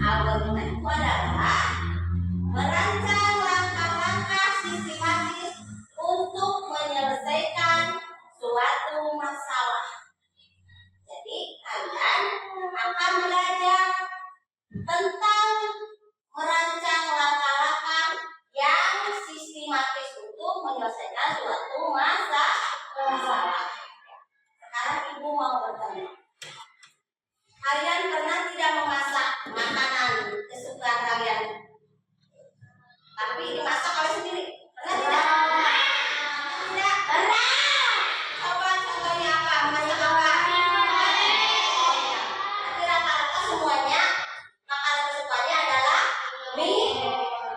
Algoritma itu adalah merancang langkah-langkah sistematis untuk menyelesaikan suatu masalah. Jadi kalian akan belajar tentang merancang langkah-langkah yang sistematis untuk menyelesaikan suatu masalah. Sekarang ibu mau bertanya, kalian pernah tidak memasak makanan kesukaan kalian, tapi dimasak oleh sendiri? Pernah tidak? Tidak pernah. Coba contohnya apa? Masak apa? Nanti rata-rata semuanya makanan kesukaannya adalah mie.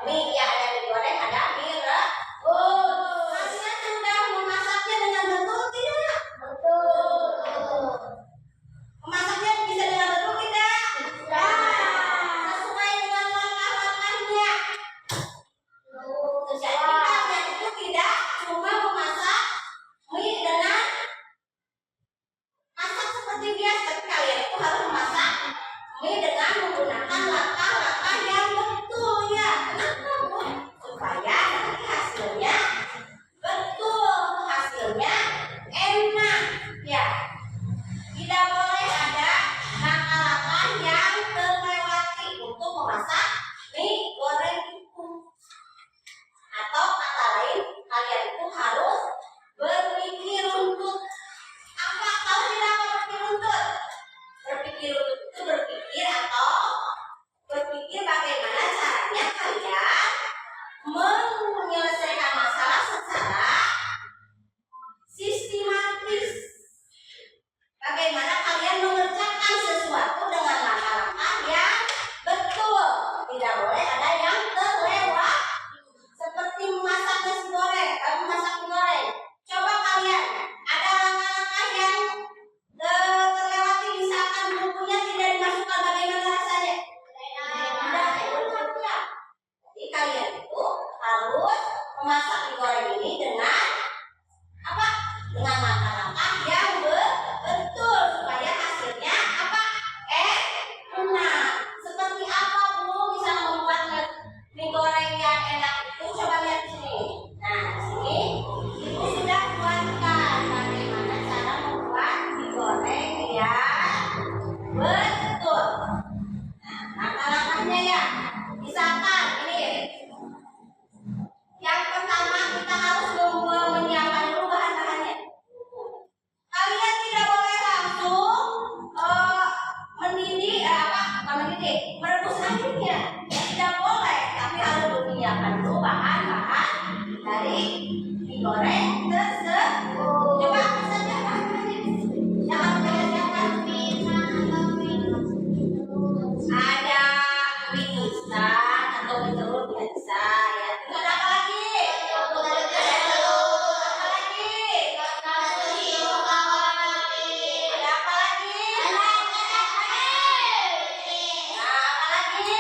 Mie ya, ada mie goreng, ada mie rebus. Kalian sudah memasaknya dengan betul tidak? Betul. Memasaknya bisa dengan betul tidak? Sesuai dengan langkah-langkahnya. Jadi kalian itu tidak cuma memasak mie dengan masak seperti biasa. Kalian itu harus memasak mie dengan menggunakan langkah-langkah yang betul ya. Kenapa Bu? Supaya nanti hasilnya betul, hasilnya enak ya. Tidak boleh ada langkah-langkah yang terlewati untuk memasak mie goreng itu. Atau kata lain, kalian itu harus berpikir runtut. Apa tahu tidak apa berpikir runtut? Berpikir runtut itu berpikir atau berpikir bagaimana caranya kalian menyelesaikan masalah secara sistematis. Bagaimana kalian mengerjakan sesuatu dengan langkah-langkah yang betul. Tidak boleh ada yang terlewat. Seperti memasak nasi goreng, memasak mie goreng. Coba kalian, ada langkah-langkah yang terlewati, misalkan bumbunya tidak dimasukkan, bagaimana rasanya? Tidak enak ya. Jadi kalian itu harus memasak mie goreng ini dengan apa? Dengan langkah-langkah yang betul supaya hasilnya apa? Enak. Seperti apa Bu bisa membuat mie goreng yang enak itu? Coba lihat di sini. Nah, di sini ibu sudah buatkan bagaimana cara membuat mie goreng yang betul. Nah, langkah-langkahnya ya. Misalkan ini. Yang pertama kita harus menyiapkan dulu bahan-bahannya. Kalian tidak boleh langsung merebus airnya. Tidak boleh, tapi harus menyiapkan dulu bahan-bahan dari mie goreng tersebut. Coba apa saja bahan-bahannya yang harus kalian siapkan? Ada mie instan atau mie telur biasa ya. Terus ada apa lagi? Ada telur. Apa lagi? Ada apa lagi? Nah, apa lagi?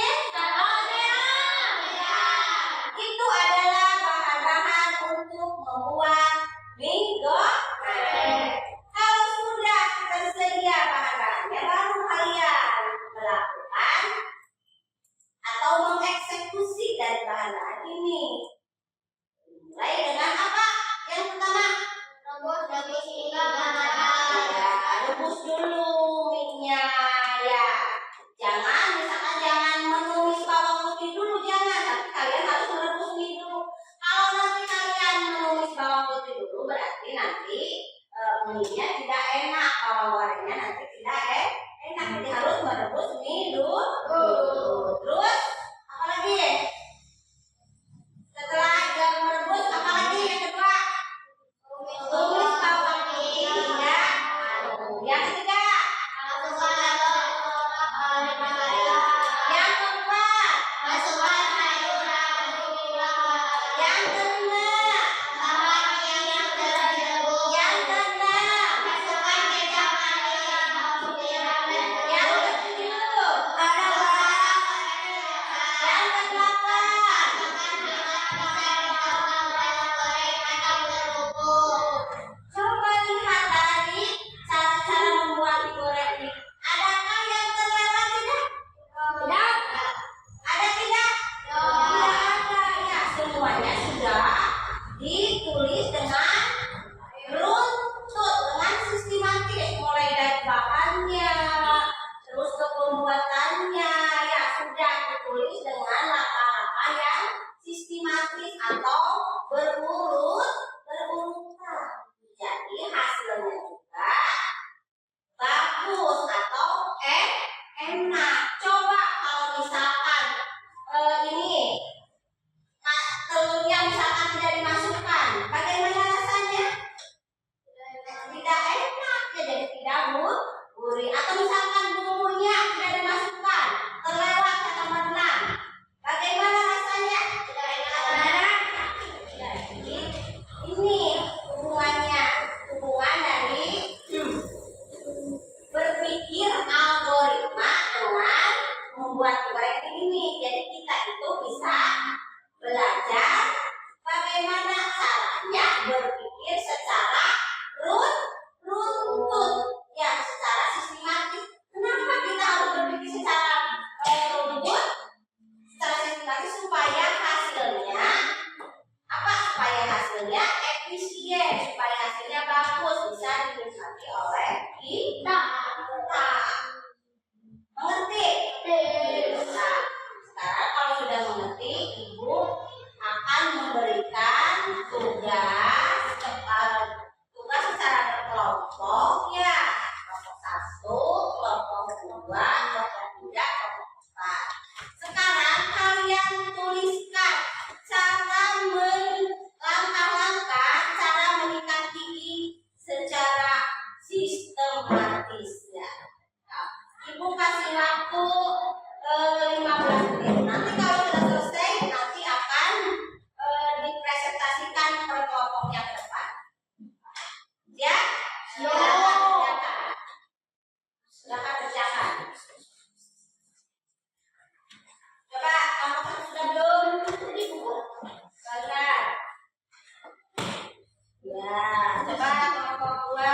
Itu adalah bahan-bahan untuk membuat 2, kelompok 3, kelompok 4. Sekarang kalian tuliskan langkah-langkah cara mengikat gigi secara sistematis ya. Nah, Ibu kasih waktu 15 menit. Nanti kalau sudah selesai nanti akan dipresentasikan per kelompok yang depan. Ya? Silakan kerjakan. Coba kelompok 1 sudah belum? Ini buku. Kalian. Ya, coba kelompok 2.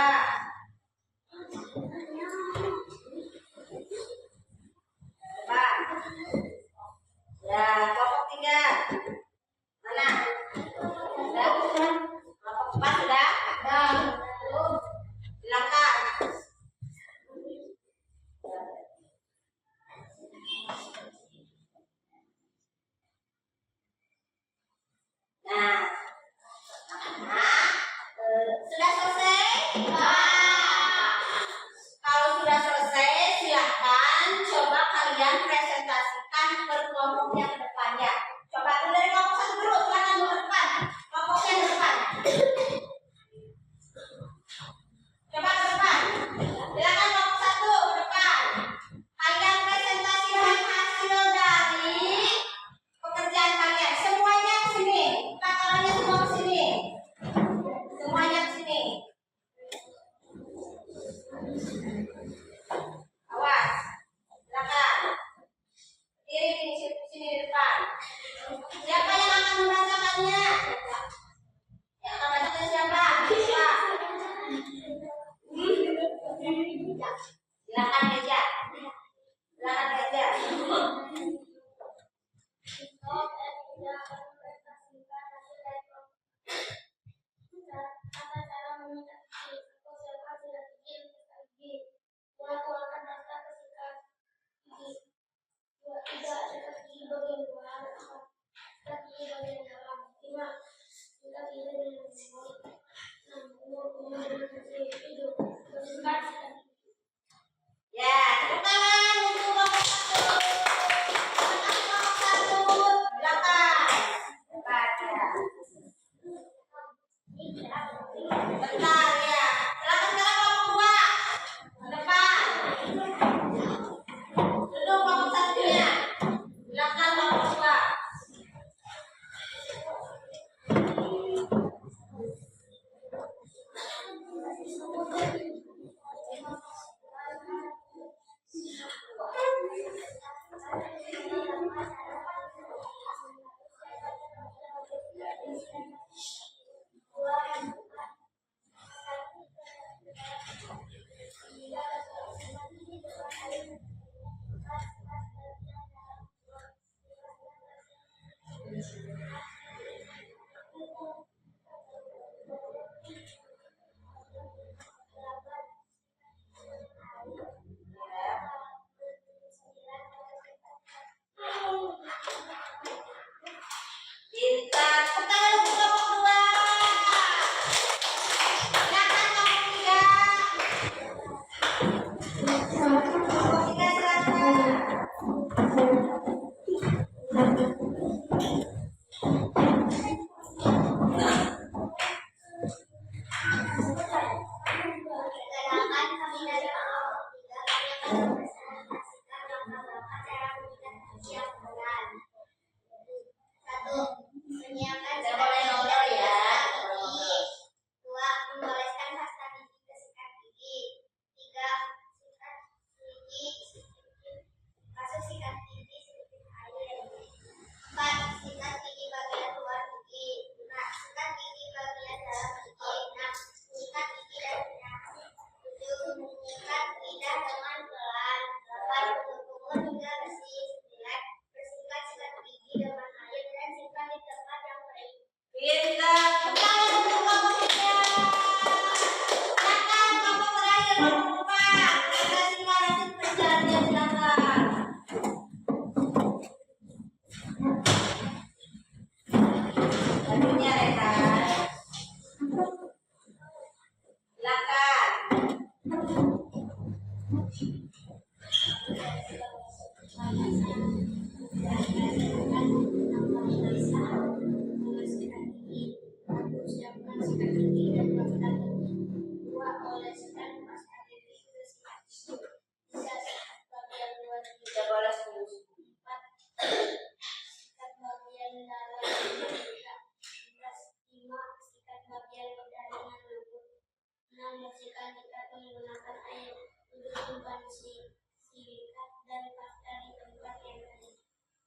Coba.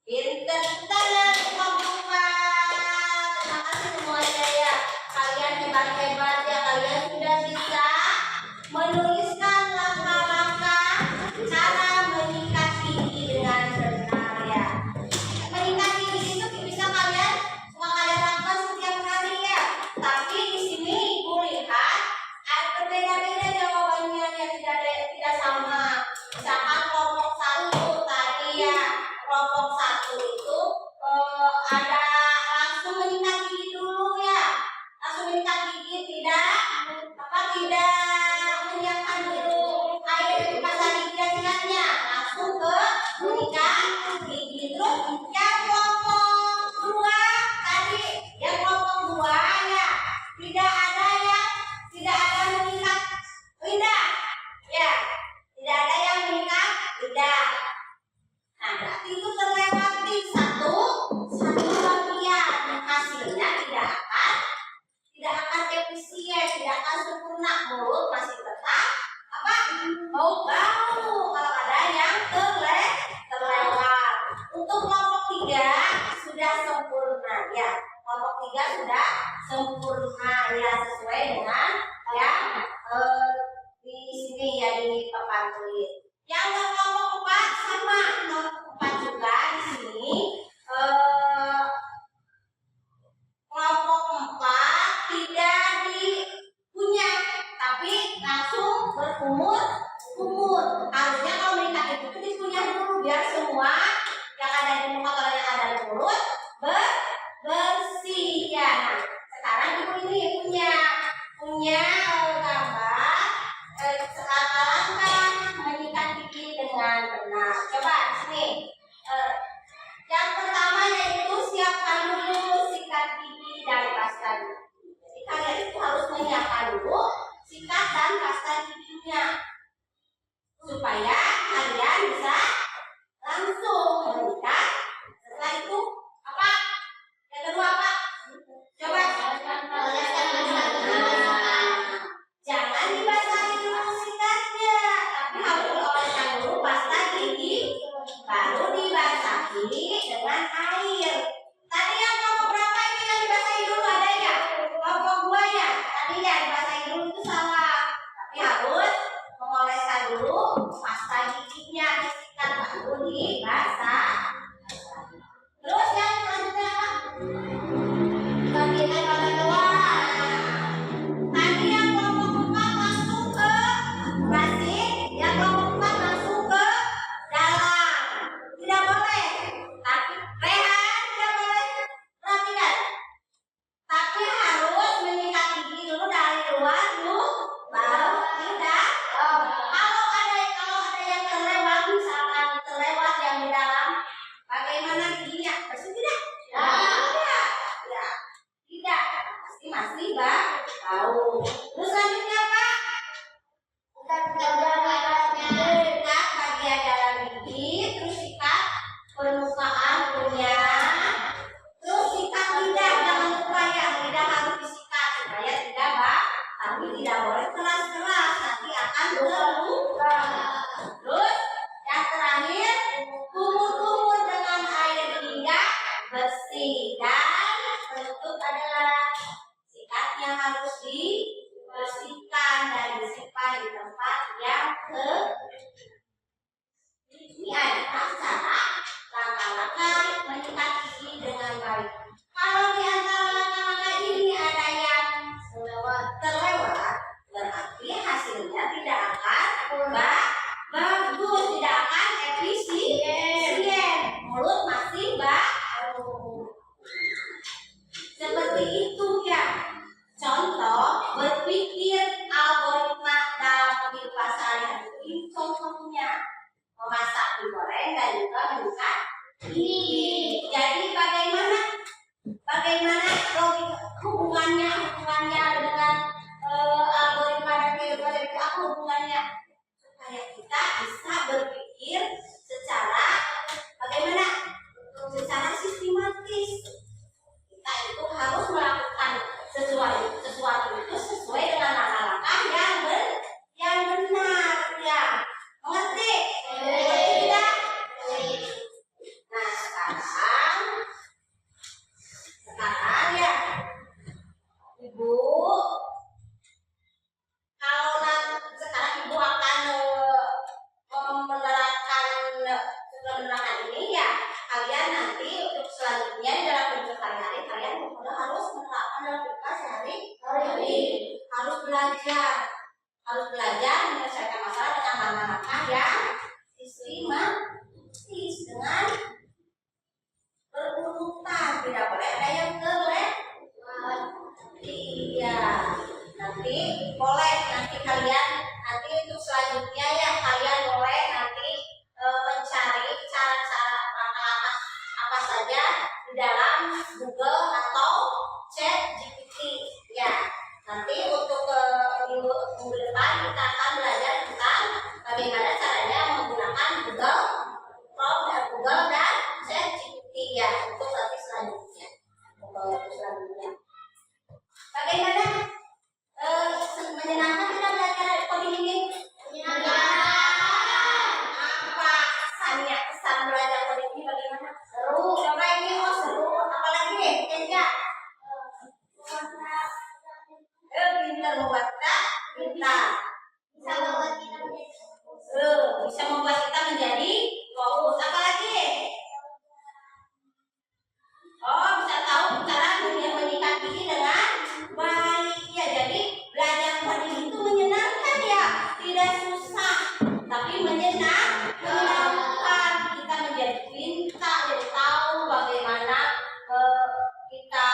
Pinter banget teman-teman. Terima kasih semuanya ya. Kalian hebat-hebat ya. Kalian sudah bisa menuliskan langkah-langkah cara menyikat gigi dengan benar ya. Menyikat gigi itu bisa kalian lakukan setiap hari ya. Tapi di sini Ibu lihat ada berbeda-beda jawabannya yang tidak sama. Misalkan kelompok satu tadi ya, kelompok satu itu ada langsung menyikat gigi dulu ya, langsung menyikat gigi, tidak menyiapkan dulu air pasta gigi dan sikatnya, langsung ke menyikat gigi. Terus yang kelompok dua tadi, yang kelompok dua ya, tidak ada menyikat lidah ya, tidak ada yang menyikat lidah. Nah, berarti itu terlewati satu bagian, hasilnya tidak akan efisien, tidak akan sempurna, mulut masih tetap bau kalau ada yang terlewat. Untuk kelompok 3 sudah sempurna ya, kelompok 3 sudah sempurna ya, sesuai dengan yang di sini ya, di papan tulis. Yang kelompok 4 sama, kelompok 4 juga di sini. Kelompok 4 tidak dipunya, tapi langsung berkumur. Harusnya kalau menyikat itu dipunya dulu biar semua yang ada di muka atau yang ada di mulut bersih ya. Nah, sekarang Ibu ini punya gambar langkah menyikat gigi dengan benar. Coba di sini. Yang pertama yaitu siapkan dulu sikat gigi dan pasta gigi. Jadi kalian itu harus menyiapkan dulu sikat dan pasta giginya supaya kalian bisa langsung menyikat. Setelah itu apa? Yang kedua apa? Coba. Jangan dibasahi dulu sikatnya, tapi harus dioleskan dulu pasta gigi, baru dibasahi dengan air. Tadi yang kelompok berapa itu yang dibasahi dulu ada ya? Kelompok 2 ya. Tadi yang dibasahi dulu itu salah, tapi harus mengoleskan dulu pasta giginya, disikat baru dibasah. Terus yang selanjutnya apa? Bagian pada luar. Tadi yang kelompok 4 langsung ke basin, yang kelompok 4 langsung ke dalam. Tidak boleh. Tapi rehat, tidak boleh. Perhatikan. Tapi harus menyikat gigi dulu dari luar dulu, baru tidak. Kalau ada yang terlewat, misalkan terlewat yang di dalam, bagaimana giginya? Bersih tidak? Tidak. Ya. Tidak. Pasti masih bau. Terus selanjutnya apa? Sikat bagian dalam gigi, terus sikat permukaan kunyah, terus sikat lidah. Jangan lupa ya, lidah harus disikat supaya tidak tapi tidak boleh keras-keras, nanti akan terluka. Terus yang terakhir, kumur-kumur dengan air hingga bersih, dan penutup adalah sikatnya harus dibersihkan dan disimpan di tempat yang ini adalah cara langkah-langkah menyikat gigi dengan baik. Kalau di antara langkah-langkah ini ada yang terlewat, berarti hasilnya tidak akan bagus, tidak akan efisien. Mulut masih bau. Seperti itu ya. Contoh berpikir algoritma dalam kehidupan sehari-hari. Ini contohnya memasak, digoreng, dan juga menyikat gigi. Jadi bagaimana hubungannya dengan algoritma dan kehidupan itu, apa hubungannya? Supaya kita bisa berpikir secara bagaimana saja di dalam Google atau ChatGPT ya. Nanti untuk minggu depan kita akan belajar tentang bagaimana caranya menggunakan Google Chrome dan Google dan ChatGPT ya untuk nanti selanjutnya. Bagaimana? Menyenangkan tidak belajar coding ini? Menyenangkan. Apa kesan belajar coding ini bagaimana? Seru. Coba ini seru. Apalagi nih? Kenja. Pintar membaca, pintar. Bisa membuat kita menjadi fokus. Apalagi? Bisa tahu cara menyikat gigi dengan baik. Ya, jadi belajar coding itu menyenangkan ya, tidak susah, tapi menyenangkan. Kita menjadi pintar, jadi tahu bagaimana kita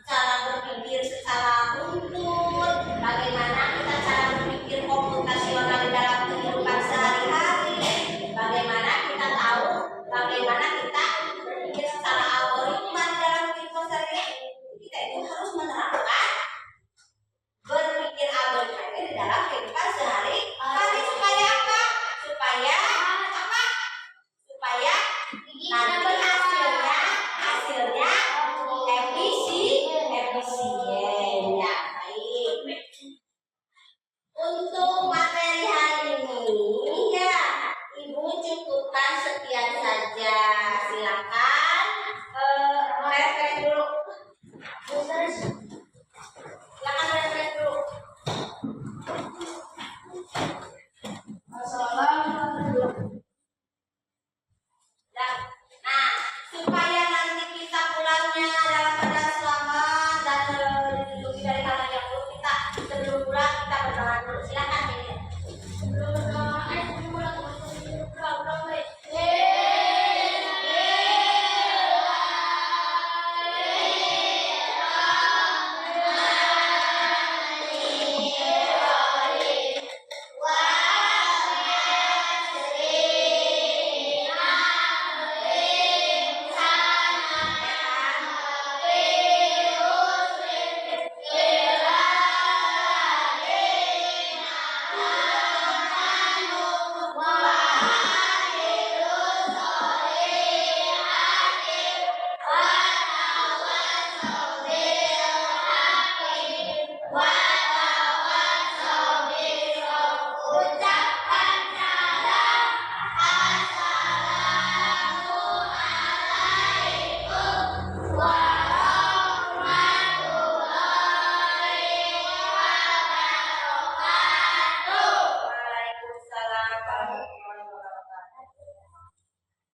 cara berpikir secara runtut, bagaimana kita cara berpikir komputasional di dalam kehidupan sehari-hari, bagaimana kita tahu bagaimana kita berpikir secara algoritma di dalam kehidupan sehari-hari. Kita itu harus menerapkan berpikir algoritma ini di dalam kehidupan sehari-hari supaya apa? Supaya nanti hasilnya efisien ya. Baik. Untuk materi hari ini ya, Ibu cukupkan sekian